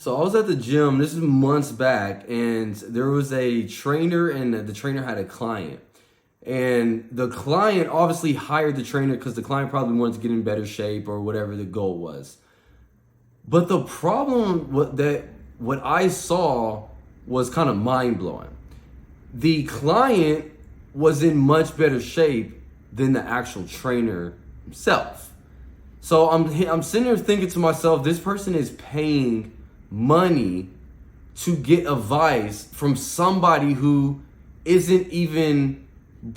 So I was at the gym, this is months back, and there was a trainer and the trainer had a client. And the client obviously hired the trainer because the client probably wanted to get in better shape or whatever the goal was. But the problem what I saw was kind of mind-blowing. The client was in much better shape than the actual trainer himself. So I'm sitting there thinking to myself, this person is paying money to get advice from somebody who isn't even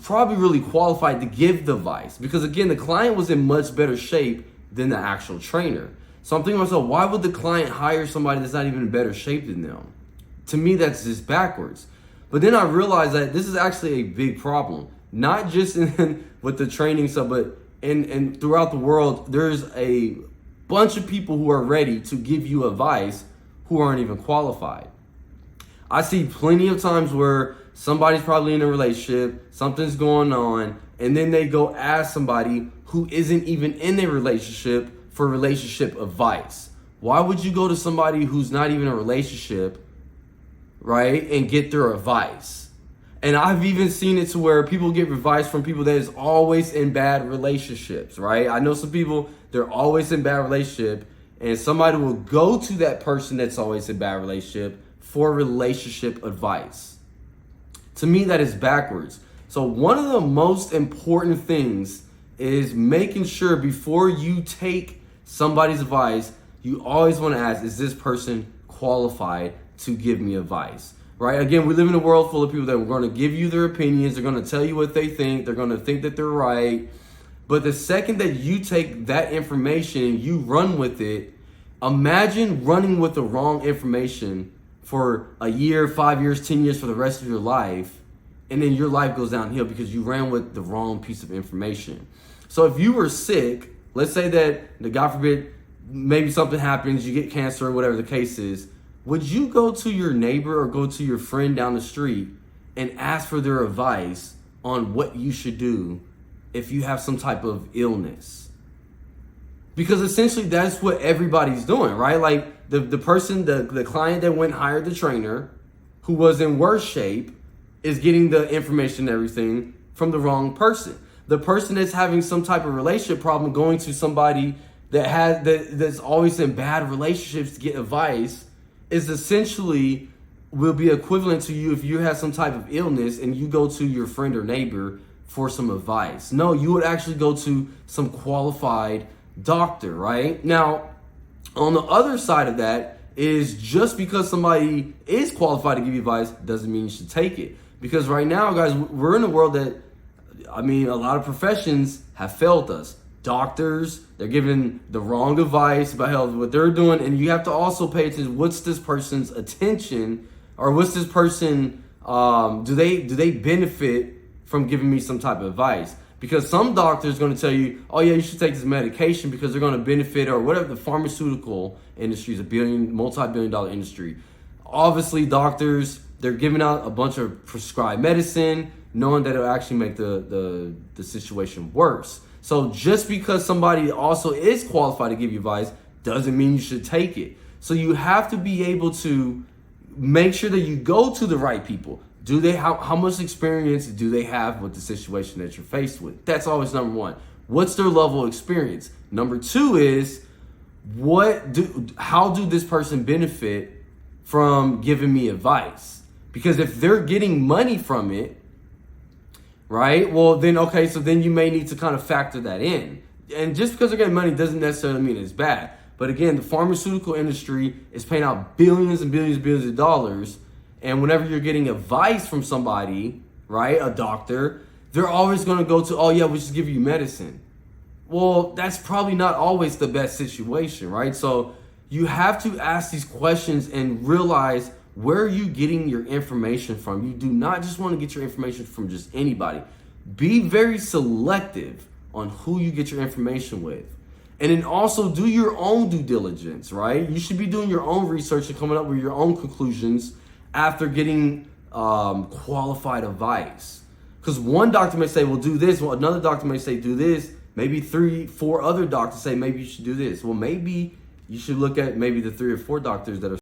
probably really qualified to give the advice, because again, the client was in much better shape than the actual trainer. So I'm thinking to myself, why would the client hire somebody that's not even in better shape than them? To me, that's just backwards. But then I realized that this is actually a big problem, not just with the training stuff, but and throughout the world. There's a bunch of people who are ready to give you advice who aren't even qualified. I see plenty of times where somebody's probably in a relationship, something's going on, and then they go ask somebody who isn't even in a relationship for relationship advice. Why would you go to somebody who's not even in a relationship, right, and get their advice? And I've even seen it to where people get advice from people that is always in bad relationships, right? I know some people, they're always in bad relationship, and somebody will go to that person that's always in bad relationship for relationship advice. To me, that is backwards. So one of the most important things is making sure before you take somebody's advice, you always want to ask, is this person qualified to give me advice? Right? Again, we live in a world full of people that are going to give you their opinions. They're going to tell you what they think. They're going to think that they're right. But the second that you take that information and you run with it, imagine running with the wrong information for a year, 5 years, 10 years, for the rest of your life. And then your life goes downhill because you ran with the wrong piece of information. So if you were sick, let's say that, God forbid, maybe something happens, you get cancer or whatever the case is. Would you go to your neighbor or go to your friend down the street and ask for their advice on what you should do if you have some type of illness? Because essentially that's what everybody's doing, right? Like the person, the client that went and hired the trainer who was in worse shape is getting the information and everything from the wrong person. The person that's having some type of relationship problem going to somebody that's always in bad relationships to get advice is essentially will be equivalent to you if you have some type of illness and you go to your friend or neighbor for some advice. No, you would actually go to some qualified doctor, right? Now, on the other side of that is just because somebody is qualified to give you advice doesn't mean you should take it. Because right now, guys, we're in a world that, a lot of professions have failed us. Doctors, they're giving the wrong advice about health, what they're doing, and you have to also pay attention. What's this person's attention, or what's this person? Do they benefit from giving me some type of advice? Because some doctors are going to tell you, oh yeah, you should take this medication because they're going to benefit, or whatever. The pharmaceutical industry is a multi-billion-dollar industry. Obviously, doctors, they're giving out a bunch of prescribed medicine, knowing that it'll actually make the situation worse. So just because somebody also is qualified to give you advice doesn't mean you should take it. So you have to be able to make sure that you go to the right people. How much experience do they have with the situation that you're faced with? That's always number one. What's their level of experience? Number two is, how do this person benefit from giving me advice? Because if they're getting money from it, right? Well, then, okay, so then you may need to kind of factor that in. And just because they're getting money doesn't necessarily mean it's bad. But again, the pharmaceutical industry is paying out billions and billions and billions of dollars. And whenever you're getting advice from somebody, right, a doctor, they're always going to go to, oh yeah, we just give you medicine. Well, that's probably not always the best situation, right? So you have to ask these questions and realize, where are you getting your information from? You do not just want to get your information from just anybody. Be very selective on who you get your information with. And then also do your own due diligence, right? You should be doing your own research and coming up with your own conclusions after getting qualified advice. Because one doctor may say, well, do this. Well, another doctor may say, do this. Maybe 3-4 other doctors say, maybe you should do this. Well, maybe you should look at maybe the 3 or 4 doctors that are